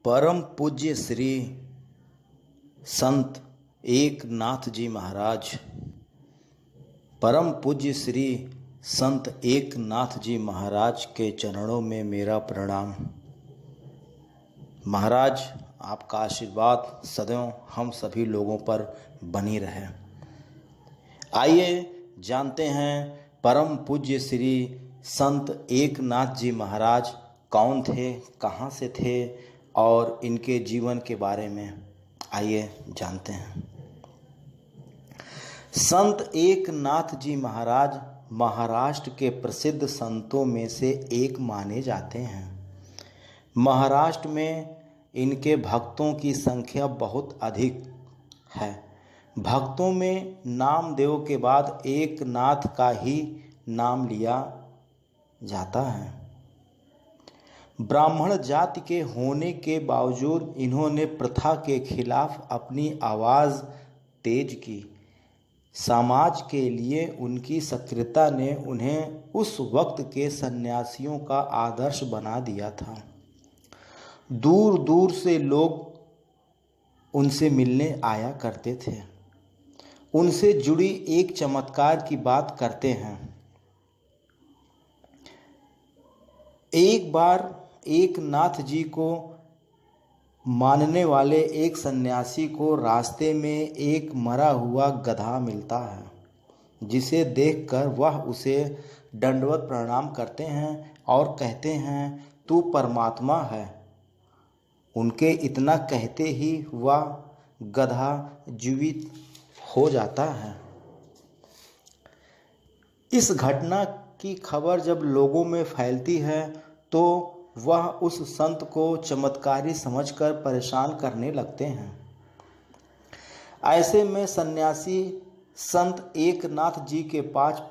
परम पूज्य श्री संत एकनाथ जी महाराज, परम पूज्य श्री संत एकनाथ जी महाराज के चरणों में मेरा प्रणाम। महाराज, आपका आशीर्वाद सदैव हम सभी लोगों पर बनी रहे। आइए जानते हैं परम पूज्य श्री संत एकनाथ जी महाराज कौन थे, कहाँ से थे और इनके जीवन के बारे में आइए जानते हैं। संत एकनाथ जी महाराज महाराष्ट्र के प्रसिद्ध संतों में से एक माने जाते हैं। महाराष्ट्र में इनके भक्तों की संख्या बहुत अधिक है। भक्तों में नामदेव के बाद एकनाथ का ही नाम लिया जाता है। ब्राह्मण जाति के होने के बावजूद इन्होंने प्रथा के खिलाफ अपनी आवाज़ तेज की। समाज के लिए उनकी सक्रियता ने उन्हें उस वक्त के सन्यासियों का आदर्श बना दिया था। दूर दूर से लोग उनसे मिलने आया करते थे। उनसे जुड़ी एक चमत्कार की बात करते हैं। एक बार एकनाथ जी को मानने वाले एक सन्यासी को रास्ते में एक मरा हुआ गधा मिलता है, जिसे देखकर वह उसे दंडवत प्रणाम करते हैं और कहते हैं, तू परमात्मा है। उनके इतना कहते ही वह गधा जीवित हो जाता है। इस घटना की खबर जब लोगों में फैलती है तो वह उस संत को चमत्कारी समझकर परेशान करने लगते हैं। ऐसे में सन्यासी संत एकनाथ जी के पास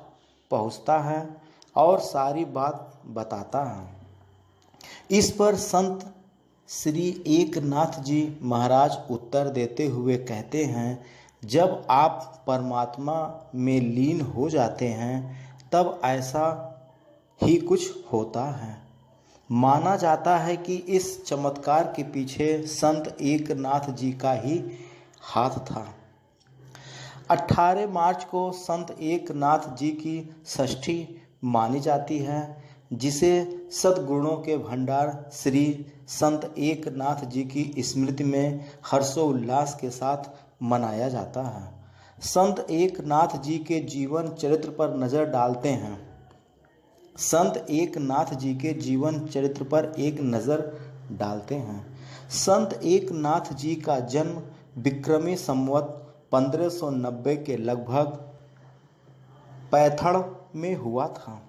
पहुंचता है और सारी बात बताता है। इस पर संत श्री एकनाथ जी महाराज उत्तर देते हुए कहते हैं, जब आप परमात्मा में लीन हो जाते हैं तब ऐसा ही कुछ होता है। माना जाता है कि इस चमत्कार के पीछे संत एकनाथ जी का ही हाथ था। 18 मार्च को संत एकनाथ जी की षष्ठी मानी जाती है, जिसे सद्गुणों के भंडार श्री संत एकनाथ जी की स्मृति में हर्षोल्लास के साथ मनाया जाता है। संत एकनाथ जी के जीवन चरित्र पर नज़र डालते हैं। संत एकनाथ जी के जीवन चरित्र पर एक नज़र डालते हैं। संत एकनाथ जी का जन्म विक्रमी संवत 1590 के लगभग पैथड़ में हुआ था।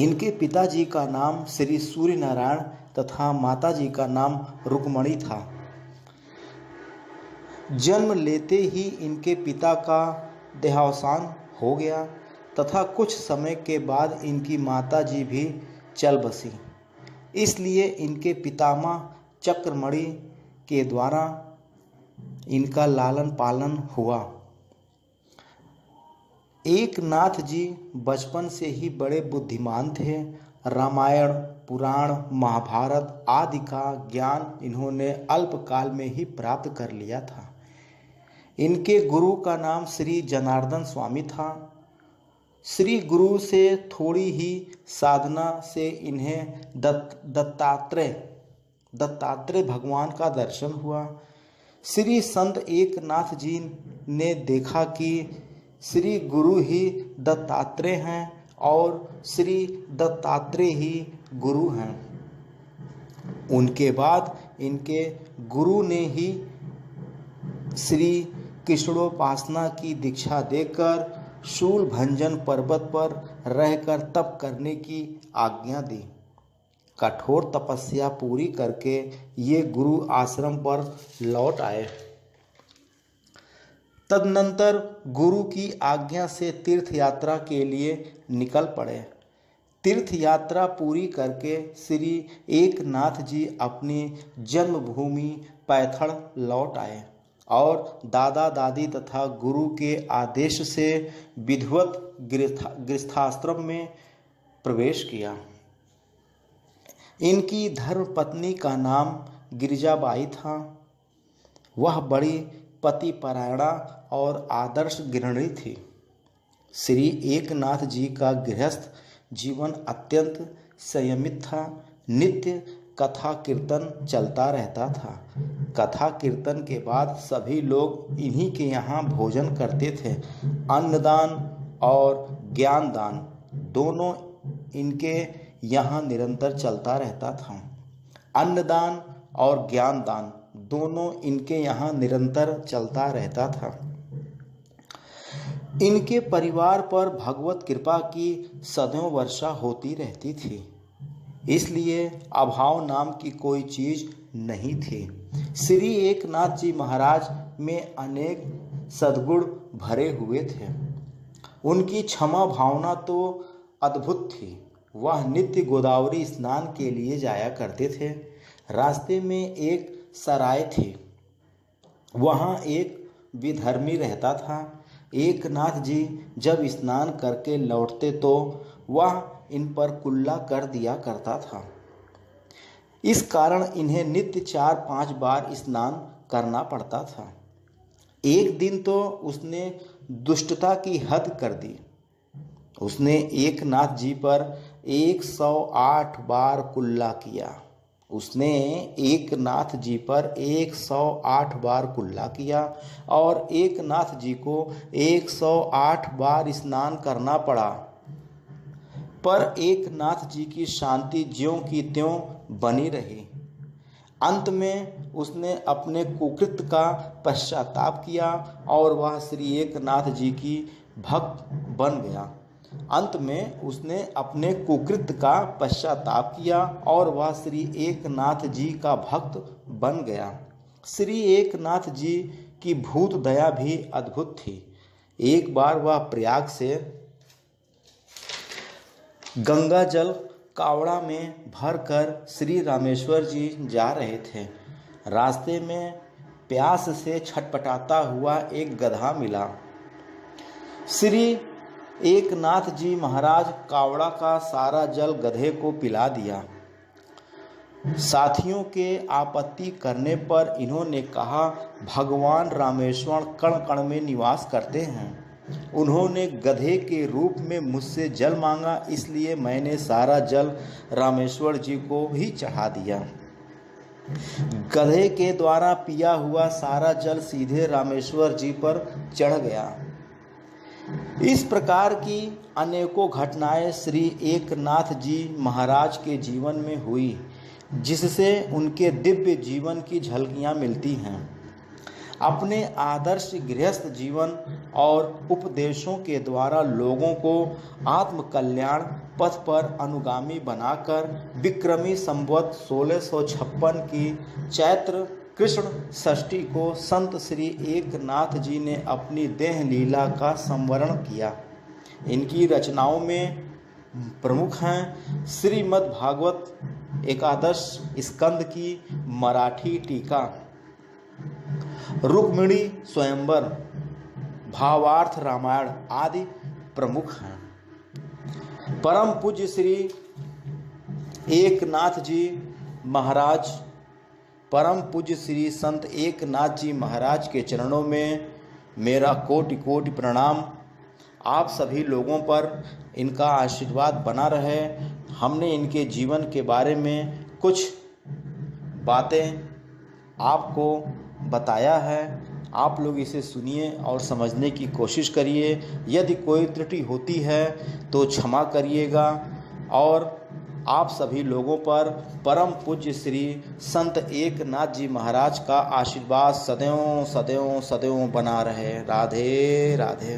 इनके पिताजी का नाम श्री सूर्य नारायण तथा माताजी का नाम रुक्मणी था। जन्म लेते ही इनके पिता का देहावसान हो गया तथा कुछ समय के बाद इनकी माताजी भी चल बसी। इसलिए इनके पितामह चक्रमणि के द्वारा इनका लालन पालन हुआ। एकनाथ जी बचपन से ही बड़े बुद्धिमान थे। रामायण, पुराण, महाभारत आदि का ज्ञान इन्होंने अल्पकाल में ही प्राप्त कर लिया था। इनके गुरु का नाम श्री जनार्दन स्वामी था। श्री गुरु से थोड़ी ही साधना से इन्हें दत्तात्रेय भगवान का दर्शन हुआ। श्री संत एकनाथ जी ने देखा कि श्री गुरु ही दत्तात्रेय हैं और श्री दत्तात्रेय ही गुरु हैं। उनके बाद इनके गुरु ने ही श्री कृष्णोपासना की दीक्षा देकर शूलभंजन पर्वत पर रहकर तप करने की आज्ञा दी। कठोर तपस्या पूरी करके ये गुरु आश्रम पर लौट आए। तदनंतर गुरु की आज्ञा से तीर्थ यात्रा के लिए निकल पड़े। तीर्थ यात्रा पूरी करके श्री एकनाथ जी अपनी जन्मभूमि पैथड़ लौट आए और दादा दादी तथा गुरु के आदेश से विधिवत गृहस्थाश्रम में प्रवेश किया। इनकी धर्मपत्नी का नाम गिरिजाबाई था। वह बड़ी पतिपरायणा और आदर्श गृहिणी थी। श्री एकनाथ जी का गृहस्थ जीवन अत्यंत संयमित था। नित्य कथा कीर्तन चलता रहता था। कथा कीर्तन के बाद सभी लोग इन्हीं के यहाँ भोजन करते थे। अन्नदान और ज्ञानदान दोनों इनके यहाँ निरंतर चलता रहता था। अन्नदान और ज्ञानदान दोनों इनके यहाँ निरंतर चलता रहता था। इनके परिवार पर भगवत कृपा की सदैव वर्षा होती रहती थी, इसलिए अभाव नाम की कोई चीज नहीं थी। श्री एकनाथ जी महाराज में अनेक सद्गुण भरे हुए थे। उनकी क्षमा भावना तो अद्भुत थी। वह नित्य गोदावरी स्नान के लिए जाया करते थे। रास्ते में एक सराय थी, वहाँ एक विधर्मी रहता था। एकनाथ जी जब स्नान करके लौटते तो वह इन पर कुल्ला कर दिया करता था। इस कारण इन्हें नित्य 4-5 बार स्नान करना पड़ता था। एक दिन तो उसने दुष्टता की हद कर दी। उसने एकनाथ जी पर 108 बार कुल्ला किया। उसने एकनाथ जी पर 108 बार कुल्ला किया और एकनाथ जी को 108 बार स्नान करना पड़ा, पर एकनाथ जी की शांति ज्यों की त्यों बनी रही। अंत में उसने अपने कुकृत्य का पश्चाताप किया और वह श्री एकनाथ जी की भक्त बन गया। अंत में उसने अपने कुकृत्य का पश्चाताप किया और वह श्री एकनाथ जी का भक्त बन गया। श्री एकनाथ जी की भूत दया भी अद्भुत थी। एक बार वह प्रयाग से गंगा जल कावड़ा में भरकर श्री रामेश्वर जी जा रहे थे। रास्ते में प्यास से छटपटाता हुआ एक गधा मिला। श्री एकनाथ जी महाराज कावड़ा का सारा जल गधे को पिला दिया। साथियों के आपत्ति करने पर इन्होंने कहा, भगवान रामेश्वर कण कण में निवास करते हैं। उन्होंने गधे के रूप में मुझसे जल मांगा, इसलिए मैंने सारा जल रामेश्वर जी को ही चढ़ा दिया। गधे के द्वारा पिया हुआ सारा जल सीधे रामेश्वर जी पर चढ़ गया। इस प्रकार की अनेकों घटनाएं श्री एकनाथ जी महाराज के जीवन में हुई, जिससे उनके दिव्य जीवन की झलकियां मिलती हैं। अपने आदर्श गृहस्थ जीवन और उपदेशों के द्वारा लोगों को आत्म कल्याण पथ पर अनुगामी बनाकर विक्रमी संवत 1656 की चैत्र कृष्ण षष्ठी को संत श्री एकनाथ जी ने अपनी देह लीला का संवरण किया। इनकी रचनाओं में प्रमुख हैं श्रीमद् भागवत एकादश स्कंद की मराठी टीका, रुक्मिणी स्वयंवर, भावार्थ रामायण आदि प्रमुख हैं। परम पूज्य श्री एकनाथ जी महाराज, परम पूज्य श्री संत एकनाथ जी महाराज के चरणों में मेरा कोटि कोटि प्रणाम। आप सभी लोगों पर इनका आशीर्वाद बना रहे। हमने इनके जीवन के बारे में कुछ बातें आपको बताया है। आप लोग इसे सुनिए और समझने की कोशिश करिए। यदि कोई त्रुटि होती है तो क्षमा करिएगा और आप सभी लोगों पर परम पूज्य श्री संत एकनाथ जी महाराज का आशीर्वाद सदैव सदैव सदैव बना रहे। राधे राधे।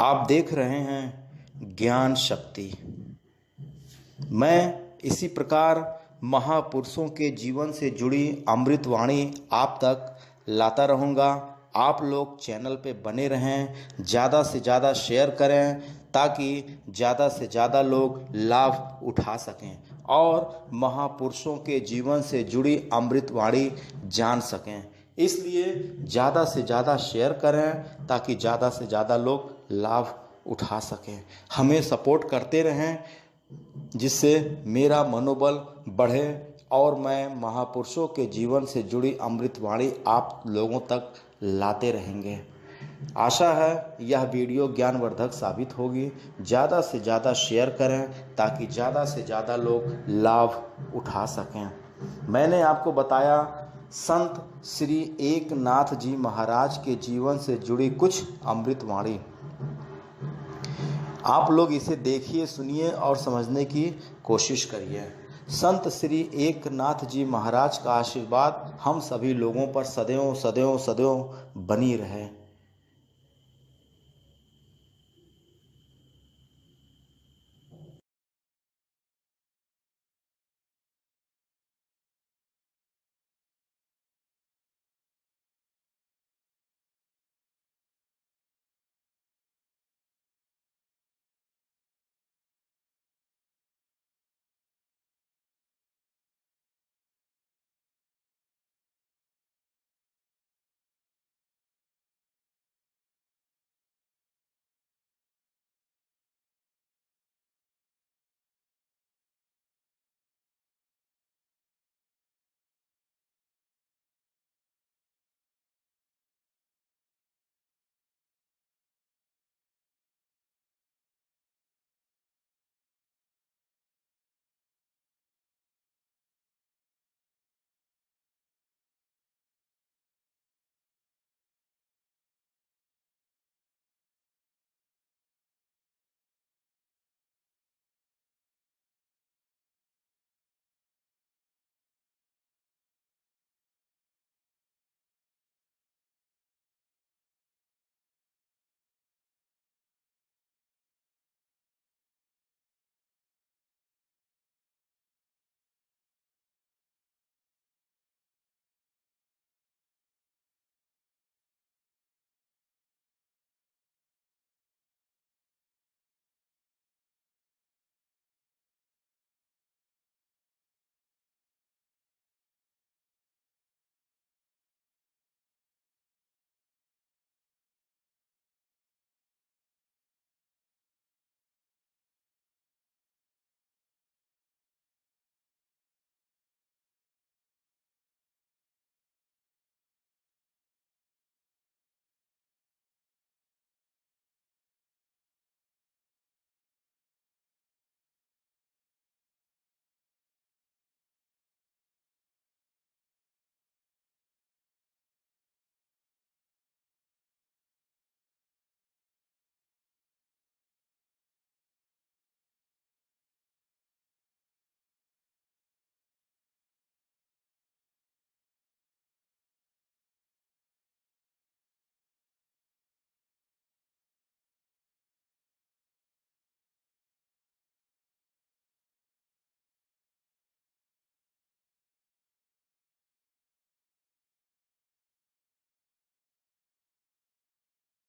आप देख रहे हैं ज्ञान शक्ति। मैं इसी प्रकार महापुरुषों के जीवन से जुड़ी अमृतवाणी आप तक लाता रहूँगा। आप लोग चैनल पे बने रहें, ज़्यादा से ज़्यादा शेयर करें ताकि ज़्यादा से ज़्यादा लोग लाभ उठा सकें और महापुरुषों के जीवन से जुड़ी अमृतवाणी जान सकें। इसलिए ज़्यादा से ज़्यादा शेयर करें ताकि ज़्यादा से ज़्यादा लोग लाभ उठा सकें। हमें सपोर्ट करते रहें जिससे मेरा मनोबल बढ़े और मैं महापुरुषों के जीवन से जुड़ी अमृतवाणी आप लोगों तक लाते रहेंगे। आशा है यह वीडियो ज्ञानवर्धक साबित होगी। ज़्यादा से ज़्यादा शेयर करें ताकि ज़्यादा से ज़्यादा लोग लाभ उठा सकें। मैंने आपको बताया संत श्री एकनाथ जी महाराज के जीवन से जुड़ी कुछ अमृतवाणी। आप लोग इसे देखिए, सुनिए और समझने की कोशिश करिए। संत श्री एकनाथ जी महाराज का आशीर्वाद हम सभी लोगों पर सदैव सदैव सदैव बनी रहे।